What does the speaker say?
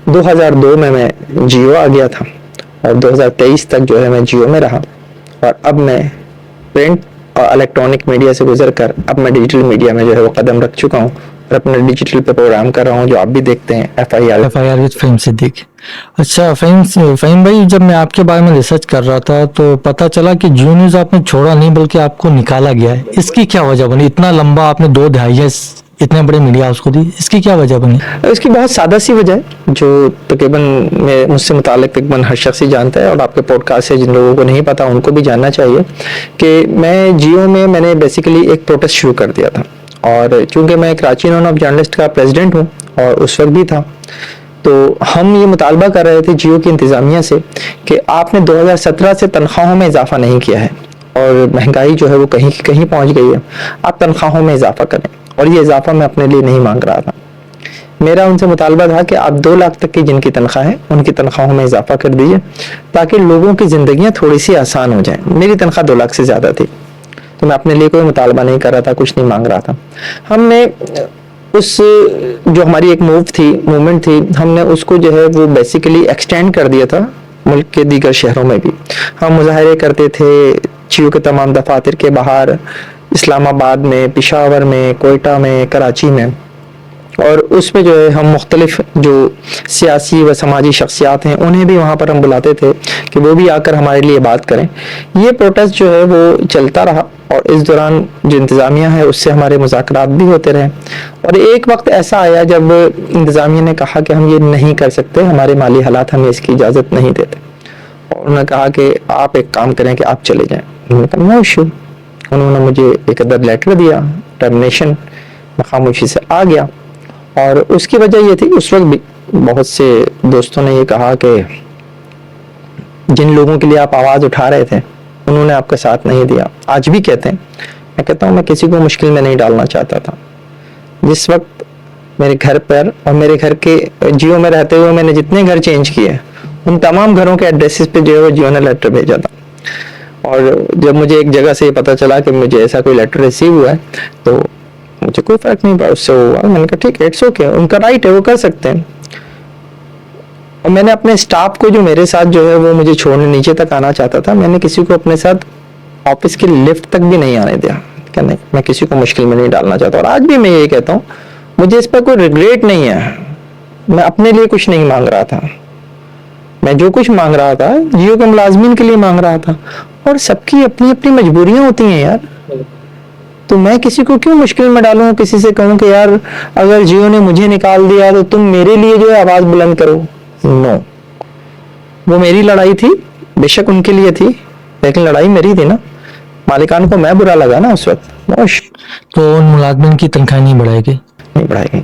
2002 में मैं जियो आ गया था और 2023 तक जो है मैं जियो में रहा और अब मैं प्रिंट और इलेक्ट्रॉनिक मीडिया से गुजर कर अब मैं डिजिटल मीडिया में जो है वो कदम रख चुका हूँ और अपने डिजिटल पे प्रोग्राम कर रहा हूँ जो आप भी देखते हैं, FIR विद फ़हीम सिद्दीकी। अच्छा फ़हीम भाई, जब मैं आपके बारे में रिसर्च कर रहा था तो पता चला कि जियो न्यूज़ आपने छोड़ा नहीं बल्कि आपको निकाला गया है। इसकी क्या वजह बनी? इतना लंबा आपने 2 दहाइयाँ इतने बड़े मीडिया हाउस को दी, इसकी क्या वजह बनी? इसकी बहुत सादा सी वजह है जो तकरीबन मुझसे मुताल्लिक तकरीबन हर शख्स ही जानता है और आपके पॉडकास्ट से जिन लोगों को नहीं पता उनको भी जानना चाहिए कि मैं जियो में मैंने बेसिकली एक प्रोटेस्ट शुरू कर दिया था और चूंकि मैं कराची यूनियन ऑफ जर्नलिस्ट का प्रेसिडेंट हूँ और उस वक्त भी था, तो हम ये मुतालबा कर रहे थे जियो की इंतज़ामिया से कि आपने 2017 से तनख्वाहों में इजाफा नहीं किया है और महंगाई जो है वो कहीं की कहीं पहुँच गई है, आप तनख्वाहों में इजाफा करें। और ये इजाफा मैं अपने लिए नहीं मांग रहा था, मेरा उनसे मुतालबा था कि आप 2 लाख तक की जिनकी तनख्वाह है उनकी तनख्वाहों में इजाफा कर दीजिए ताकि लोगों की ज़िंदगियाँ थोड़ी सी आसान हो जाएं। मेरी तनख्वाह 2 लाख से ज़्यादा थी तो मैं अपने लिए कोई मुतालबा नहीं कर रहा था, कुछ नहीं मांग रहा था। हमने उस जो हमारी एक मूवमेंट थी हमने उसको जो है वो बेसिकली एक्सटेंड कर दिया था मुल्क के दीगर शहरों में भी। हम मुजाहरे करते थे जियो के तमाम दफातर के बाहर, इस्लामाबाद में, पेशावर में, कोयटा में, कराची में, और उसमें जो है हम मुख्तलिफ जो सियासी व समाजी शख्सियात हैं उन्हें भी वहाँ पर हम बुलाते थे कि वो भी आकर हमारे लिए बात करें। ये प्रोटेस्ट जो है वो चलता रहा और इस दौरान जो इंतज़ामिया है उससे हमारे मुज़ाकरात भी होते रहे और एक वक्त ऐसा आया जब इंतज़ामिया ने कहा कि हम ये नहीं कर सकते, हमारे माली हालात हमें इसकी इजाज़त नहीं देते और उन्होंने कहा कि आप एक काम करें कि आप चले जाएँ। उन्होंने कहा नो इशू। उन्होंने मुझे एक अदर लेटर दिया टर्मिनेशन, मैं खामोशी से आ गया और उसकी वजह ये थी कि उस वक्त भी बहुत से दोस्तों ने ये कहा कि जिन लोगों के लिए आप आवाज़ उठा रहे थे उन्होंने आपका साथ नहीं दिया। आज भी कहते हैं, मैं कहता हूँ मैं किसी को मुश्किल में नहीं डालना चाहता था। जिस वक्त मेरे घर पर और मेरे घर के जियो में रहते हुए मैंने जितने घर चेंज किए उन तमाम घरों के एड्रेसेस पे जो है वो जियो ने लेटर भेजा था और जब मुझे एक जगह से ये पता चला कि मुझे ऐसा कोई लेटर रिसीव हुआ है तो मुझे कोई फर्क नहीं पड़ा उससे हुआ। मैंने कहा ठीक है, इट्स ओके, उनका राइट है, वो कर सकते हैं। और मैंने अपने स्टाफ को जो मेरे साथ जो है वो मुझे छोड़ने नीचे तक आना चाहता था, मैंने किसी को अपने साथ ऑफिस की लिफ्ट तक भी नहीं आने दिया कि नहीं, मैं किसी को मुश्किल में नहीं डालना चाहता। और आज भी मैं ये कहता हूँ मुझे इस पर कोई रिग्रेट नहीं है, मैं अपने लिए कुछ नहीं मांग रहा था, मैं जो कुछ मांग रहा था जियो के मुलाजमीन के लिए मांग रहा था और सबकी अपनी अपनी मजबूरियां होती हैं यार, तो मैं किसी को क्यों मुश्किल में डालूं, किसी से कहूं कि यार अगर जियो ने मुझे निकाल दिया तो तुम मेरे लिए जो है आवाज बुलंद करो। नो, वो मेरी लड़ाई थी, बेशक उनके लिए थी लेकिन लड़ाई मेरी थी ना, मालिकान को मैं बुरा लगा ना उस वक्त। तो उन मुलाजमिन की तनख्वाह नहीं बढ़ाएगी? नहीं बढ़ाएगी।